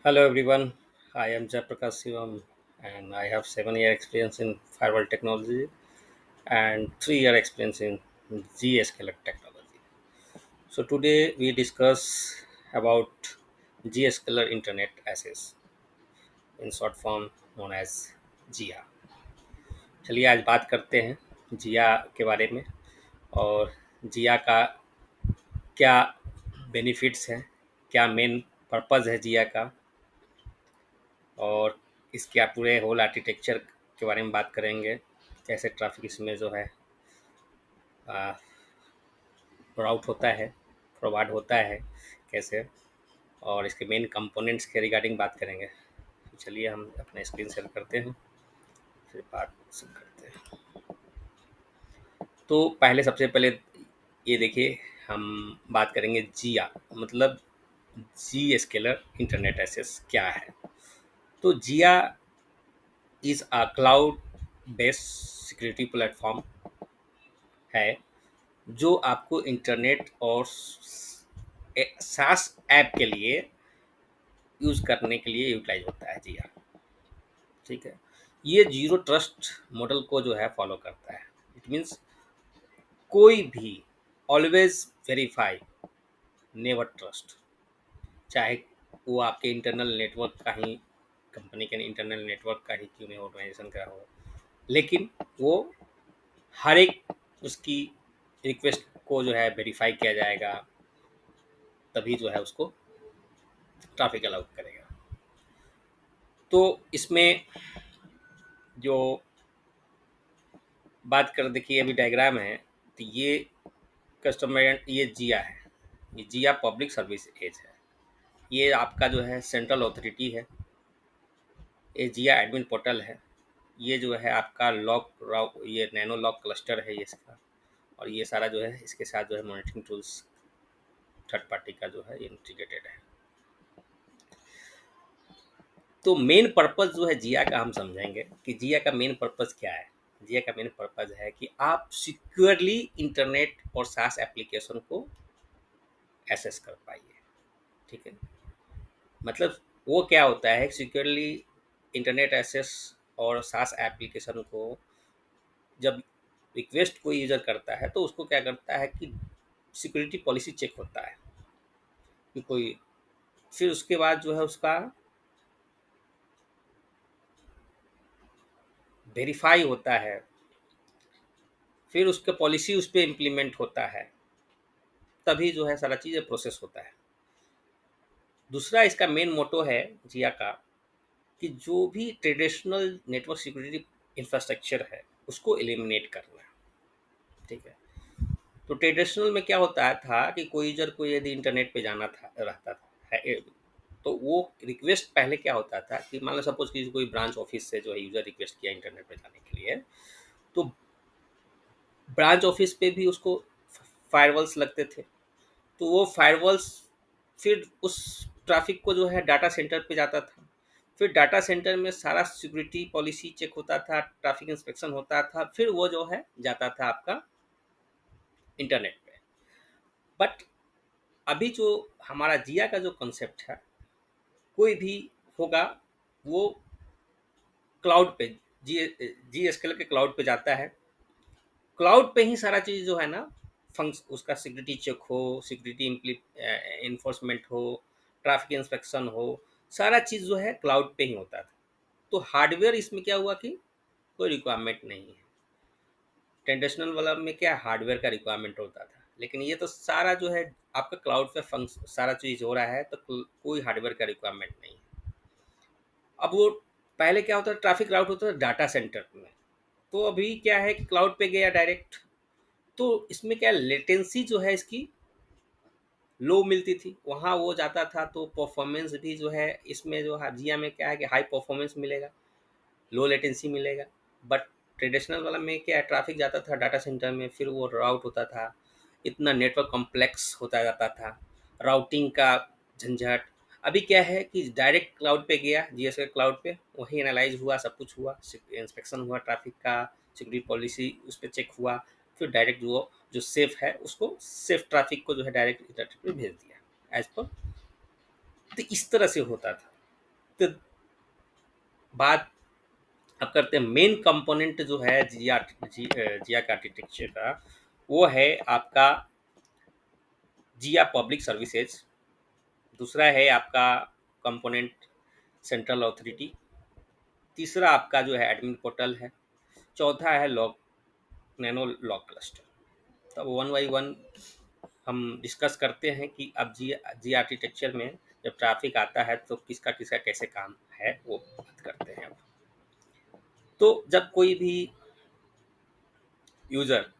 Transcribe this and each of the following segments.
Hello everyone, I am Jayaprakash Shivam and I have 7 year experience in firewall technology and 3 year experience in GSKLR technology. So today we discuss about GSKLR Internet Access, in short form known as जिया। चलिए आज बात करते हैं जिया के बारे में और जिया का क्या बेनिफिट्स हैं, क्या मेन पर्पज़ है जिया का, और इसके आप पूरे होल आर्किटेक्चर के बारे में बात करेंगे। कैसे ट्रैफिक इसमें जो है राउट होता है, प्रोवाइड होता है कैसे, और इसके मेन कंपोनेंट्स के रिगार्डिंग बात करेंगे। तो चलिए हम अपना स्क्रीन शेयर करते हैं, फिर बात शुरू करते हैं। तो पहले सबसे पहले ये देखिए, हम बात करेंगे जिया मतलब जी स्केलर इंटरनेट एक्सेस क्या है। तो जिया is a cloud based security platform है जो आपको इंटरनेट और सास ऐप के लिए यूज़ करने के लिए यूटिलाइज होता है। जी हाँ, ठीक है। ये जीरो ट्रस्ट मॉडल को जो है फॉलो करता है। इट मीन्स कोई भी ऑलवेज वेरीफाई, नेवर ट्रस्ट, चाहे वो आपके इंटरनल नेटवर्क का ही, कंपनी के इंटरनल नेटवर्क का ही क्यों नहीं, ऑर्गेनाइजेशन का हो, लेकिन वो हर एक उसकी रिक्वेस्ट को जो है वेरीफाई किया जाएगा, तभी जो है उसको ट्रैफिक अलाउ करेगा। तो इसमें जो बात कर, देखिए अभी डायग्राम है, तो ये कस्टमर, ये जिया है, ये जिया पब्लिक सर्विस एज है, ये आपका जो है सेंट्रल अथॉरिटी है, ये जिया एडमिन पोर्टल है, ये जो है आपका ये नैनो लॉक क्लस्टर है ये इसका, और ये सारा जो है इसके साथ जो है मॉनिटरिंग टूल्स थर्ड पार्टी का जो है इंटीग्रेटेड है। तो मेन पर्पस जो है जिया का हम समझेंगे कि जिया का मेन पर्पस क्या है। जिया का मेन पर्पस है कि आप सिक्योरली इंटरनेट और सास एप्लीकेशन को एक्सेस कर पाइए। ठीक है, मतलब वो क्या होता है, सिक्योरली इंटरनेट एक्सेस और सास एप्लीकेशन को जब रिक्वेस्ट कोई यूज़र करता है तो उसको क्या करता है कि सिक्योरिटी पॉलिसी चेक होता है कि कोई, फिर उसके बाद जो है उसका वेरीफाई होता है, फिर उसका पॉलिसी उस पर इम्प्लीमेंट होता है, तभी जो है सारा चीज़ प्रोसेस होता है। दूसरा इसका मेन मोटो है जिया का कि जो भी ट्रेडिशनल नेटवर्क सिक्योरिटी इंफ्रास्ट्रक्चर है उसको एलिमिनेट करना है। ठीक है, तो ट्रेडिशनल में क्या होता था कि कोई यूजर को यदि इंटरनेट पे जाना था, रहता था तो वो रिक्वेस्ट पहले क्या होता था कि मान लो सपोज कि कोई ब्रांच ऑफिस से जो है यूजर रिक्वेस्ट किया इंटरनेट पे जाने के लिए, तो ब्रांच ऑफिस पे भी उसको फायरवॉल्स लगते थे। तो वो फायरवॉल्स फिर उस ट्रैफिक को जो है डाटा सेंटर पे जाता था, फिर डाटा सेंटर में सारा सिक्योरिटी पॉलिसी चेक होता था, ट्रैफिक इंस्पेक्शन होता था, फिर वो जो है जाता था आपका इंटरनेट पे। बट अभी जो हमारा जिया का जो कॉन्सेप्ट है, कोई भी होगा वो क्लाउड पे, जी जी एस के क्लाउड पे जाता है। क्लाउड पे ही सारा चीज़ जो है ना, फंक्स उसका सिक्योरिटी चेक हो, सिक्योरिटी इन्फोर्समेंट हो, ट्रैफिक इंस्पेक्शन हो, सारा चीज़ जो है क्लाउड पे ही होता था। तो हार्डवेयर इसमें क्या हुआ कि कोई रिक्वायरमेंट नहीं है। ट्रेडिशनल वाला में क्या हार्डवेयर का रिक्वायरमेंट होता था, लेकिन ये तो सारा जो है आपका क्लाउड पे फंक्स सारा चीज़ हो रहा है, तो कोई हार्डवेयर का रिक्वायरमेंट नहीं है। अब वो पहले क्या होता था, ट्रैफिक राउट होता था डाटा सेंटर में, तो अभी क्या है कि क्लाउड पे गया डायरेक्ट। तो इसमें क्या लेटेंसी जो है इसकी लो मिलती थी, वहाँ वो जाता था तो परफॉर्मेंस भी जो है इसमें जो है जिया में क्या है कि हाई परफॉर्मेंस मिलेगा, लो लेटेंसी मिलेगा। बट ट्रेडिशनल वाला में क्या है, ट्रैफिक जाता था डाटा सेंटर में, फिर वो राउट होता था, इतना नेटवर्क कॉम्प्लेक्स होता जाता था, राउटिंग का झंझट। अभी क्या है कि डायरेक्ट क्लाउड पे गया, जीएस के क्लाउड पे वही एनालाइज हुआ, सब कुछ हुआ, इंस्पेक्शन हुआ ट्रैफिक का, सिक्योरिटी पॉलिसी उस पर चेक हुआ, फिर डायरेक्ट जो जो सेफ है उसको, सेफ ट्रैफिक को जो है डायरेक्ट इंटरनेट पे भेज दिया एज पर। तो इस तरह से होता था। बात अब करते हैं मेन कंपोनेंट जो है जिया का आर्किटेक्चर का, वो है आपका जिया पब्लिक सर्विसेज। दूसरा है आपका कंपोनेंट सेंट्रल अथॉरिटी। तीसरा आपका जो है एडमिन पोर्टल है। चौथा है लॉग नैनो लॉग क्लस्टर। तो वन बाई वन हम डिस्कस करते हैं कि अब जी आर्किटेक्चर में जब ट्रैफिक आता है तो किसका किसका कैसे काम है वो बात करते हैं अब। तो जब कोई भी यूज़र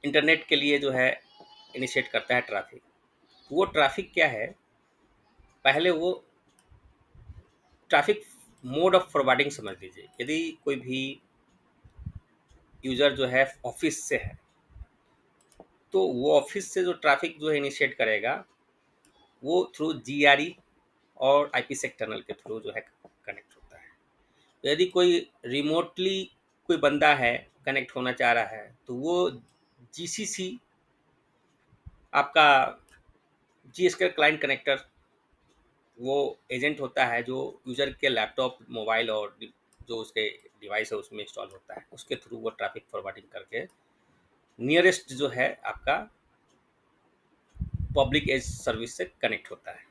इंटरनेट के लिए जो है इनिशिएट करता है ट्रैफिक, वो ट्रैफिक क्या है, पहले वो ट्रैफिक मोड ऑफ फॉरवर्डिंग समझ लीजिए। यदि कोई भी यूज़र जो है ऑफिस से है, तो वो ऑफिस से जो ट्रैफिक जो है इनिशिएट करेगा वो थ्रू जीआरई और आईपीसेक टनल के थ्रू जो है कनेक्ट होता है। यदि कोई रिमोटली कोई बंदा है कनेक्ट होना चाह रहा है, तो वो जीसीसी आपका जीएसके क्लाइंट कनेक्टर, वो एजेंट होता है जो यूज़र के लैपटॉप मोबाइल और जो उसके डिवाइस है उसमें इंस्टॉल होता है, उसके थ्रू वो ट्रैफिक फॉरवर्डिंग करके नियरेस्ट जो है आपका पब्लिक एज सर्विस से कनेक्ट होता है।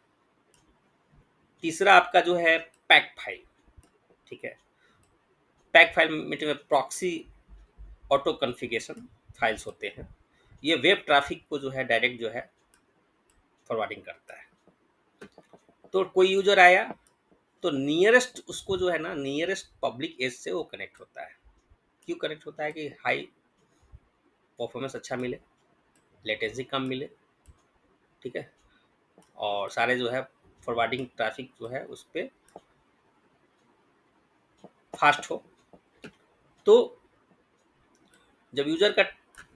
तीसरा आपका जो है पैक फाइल। ठीक है, पैक फाइल में प्रॉक्सी ऑटो कॉन्फ़िगरेशन फाइल्स होते हैं। ये वेब ट्रैफिक को जो है डायरेक्ट जो है फॉरवर्डिंग करता है। तो कोई यूजर आया तो नियरेस्ट उसको जो है ना नियरेस्ट पब्लिक एज से वो कनेक्ट होता है। क्यों कनेक्ट होता है? कि हाई परफॉर्मेंस अच्छा मिले, लेटेंसी कम मिले, ठीक है, और सारे जो है फॉरवर्डिंग ट्रैफिक जो है उस पर फास्ट हो। तो जब यूजर का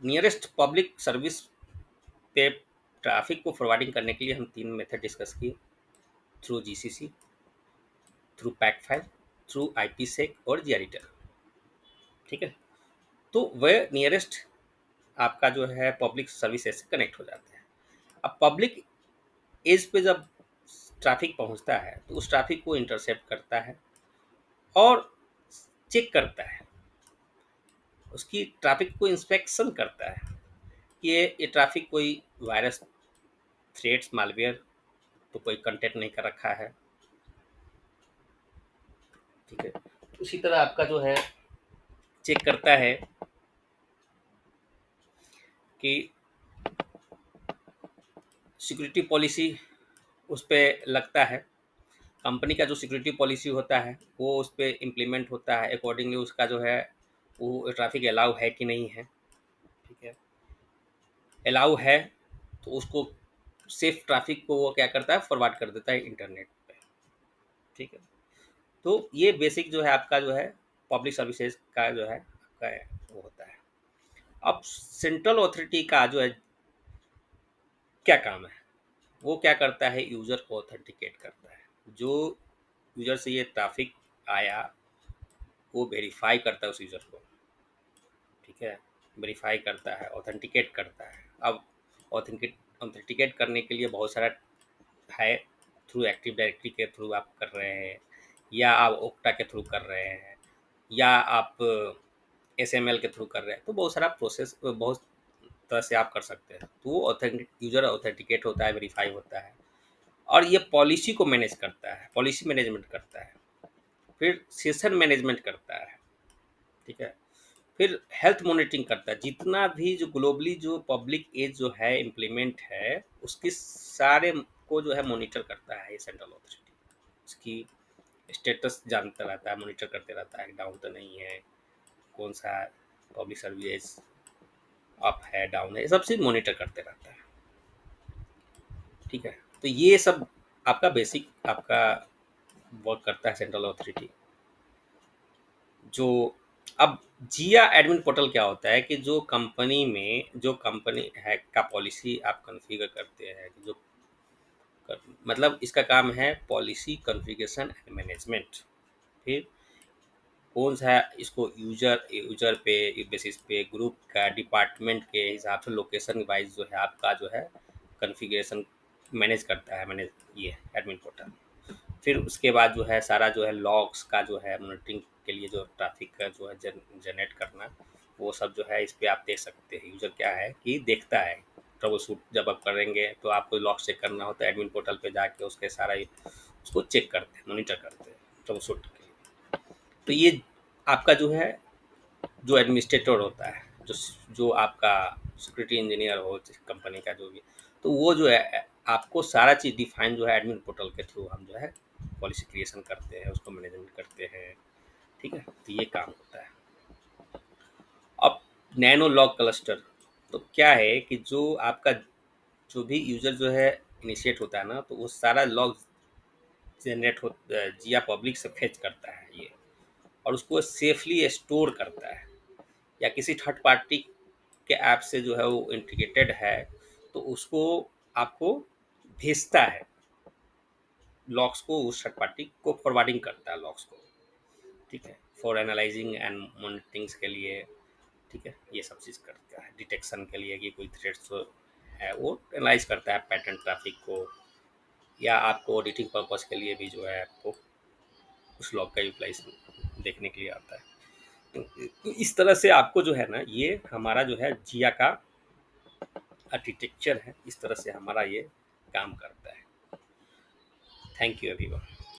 नियरेस्ट पब्लिक सर्विस पे ट्रैफिक को फॉरवर्डिंग करने के लिए हम तीन मेथड डिस्कस किए, through GCC, through pack file, through IPsec और जीआरईटर। ठीक है, तो वह नियरेस्ट आपका जो है पब्लिक सर्विस से कनेक्ट हो जाते हैं। अब पब्लिक एज पे जब ट्रैफिक पहुंचता है तो उस ट्रैफिक को इंटरसेप्ट करता है और चेक करता है, उसकी ट्रैफिक को इंस्पेक्शन करता है कि ये ट्रैफिक कोई वायरस, थ्रेड्स, मालवेयर तो कोई कंटेंट नहीं कर रखा है। ठीक है, उसी तरह आपका जो है चेक करता है कि सिक्योरिटी पॉलिसी उस पर लगता है। कंपनी का जो सिक्योरिटी पॉलिसी होता है वो उस पर इम्प्लीमेंट होता है, अकॉर्डिंगली उसका जो है वो ट्रैफिक अलाउ है कि नहीं है। ठीक है, अलाउ है तो उसको सेफ ट्रैफिक को वो क्या करता है, फॉरवर्ड कर देता है इंटरनेट पे। ठीक है, तो ये बेसिक जो है आपका जो है पब्लिक सर्विसेज का जो है आपका वो होता है। अब सेंट्रल अथॉरिटी का जो है क्या काम है, वो क्या करता है, यूज़र को ऑथेंटिकेट करता है। जो यूज़र से ये ट्रैफिक आया वो वेरीफाई करता है उस यूज़र को। ठीक है, वेरीफाई करता है, ऑथेंटिकेट करता है। अब ऑथेंटिकेट करने के लिए बहुत सारा है, थ्रू एक्टिव डायरेक्टरी के थ्रू आप कर रहे हैं, या आप ओक्टा के थ्रू कर रहे हैं, या आप एसएमएल के थ्रू कर रहे हैं, तो बहुत सारा प्रोसेस बहुत तरह से आप कर सकते हैं। तो वो ऑथेंटिक यूज़र ऑथेंटिकेट होता है, वेरीफाई होता है, और ये पॉलिसी को मैनेज करता है, पॉलिसी मैनेजमेंट करता है, फिर सेशन मैनेजमेंट करता है। ठीक है, फिर हेल्थ मॉनिटरिंग करता है। जितना भी जो ग्लोबली जो पब्लिक एज जो है इम्प्लीमेंट है उसकी सारे को जो है मॉनिटर करता है ये सेंट्रल अथॉरिटी। उसकी स्टेटस जानता रहता है, मॉनिटर करते रहता है, डाउन तो नहीं है, कौन सा पब्लिक सर्विस अप है, डाउन है, ये सब चीज़ मॉनिटर करते रहता है। ठीक है, तो ये सब आपका बेसिक आपका वर्क करता है सेंट्रल अथॉरिटी। जो अब जिया एडमिन पोर्टल क्या होता है कि जो कंपनी में जो कंपनी है का पॉलिसी आप कॉन्फ़िगर करते हैं, जो मतलब इसका काम है पॉलिसी कॉन्फ़िगरेशन एंड मैनेजमेंट। फिर कौन सा इसको यूजर यूजर पे बेसिस पे ग्रुप का डिपार्टमेंट के हिसाब से लोकेशन वाइज जो है आपका जो है कॉन्फ़िगरेशन मैनेज करता है, मैनेज ये एडमिन पोर्टल। फिर उसके बाद जो है सारा जो है लॉग्स का जो है मॉनिटरिंग के लिए जो ट्रैफिक का जो है जनरेट करना, वो सब जो है इस पे आप देख सकते हैं। यूज़र क्या है कि देखता है, ट्रबल शूट जब आप करेंगे तो आपको लॉग चेक करना होता है, एडमिन पोर्टल पे जाके उसके सारा उसको चेक करते हैं, मॉनिटर करते हैं ट्रबल शूट के लिए। तो ये आपका जो है जो एडमिनिस्ट्रेटर होता है, जो जो आपका सिक्योरिटी इंजीनियर हो कंपनी का जो भी, तो वो जो है आपको सारा चीज़ डिफाइन जो है एडमिन पोर्टल के थ्रू हम जो है पॉलिसी क्रिएशन करते हैं, उसको मैनेजमेंट करते हैं। ठीक है, तो ये काम होता है। अब नैनो लॉग क्लस्टर, तो क्या है कि जो आपका जो भी यूजर जो है इनिशिएट होता है ना, तो वो सारा लॉग जनरेट हो जिया पब्लिक से फेच करता है ये, और उसको सेफली स्टोर करता है, या किसी थर्ड पार्टी के ऐप से जो है वो इंटीग्रेटेड है, तो उसको आपको भेजता है, लॉग्स को उस थर्ड पार्टी को फॉरवर्डिंग करता है लॉग्स को। ठीक है, फॉर एनालाइजिंग एंड मॉनिटरिंग्स के लिए। ठीक है, ये सब चीज़ करता है, डिटेक्शन के लिए कि कोई थ्रेट्स है वो एनालाइज करता है पैटर्न ट्रैफिक को, या आपको ऑडिटिंग पर्पस के लिए भी जो है आपको उस लॉग का यूटिलाइज देखने के लिए आता है। तो इस तरह से आपको जो है ना, ये हमारा जो है जिया का आर्किटेक्चर है, इस तरह से हमारा ये काम करता है। Thank you everyone.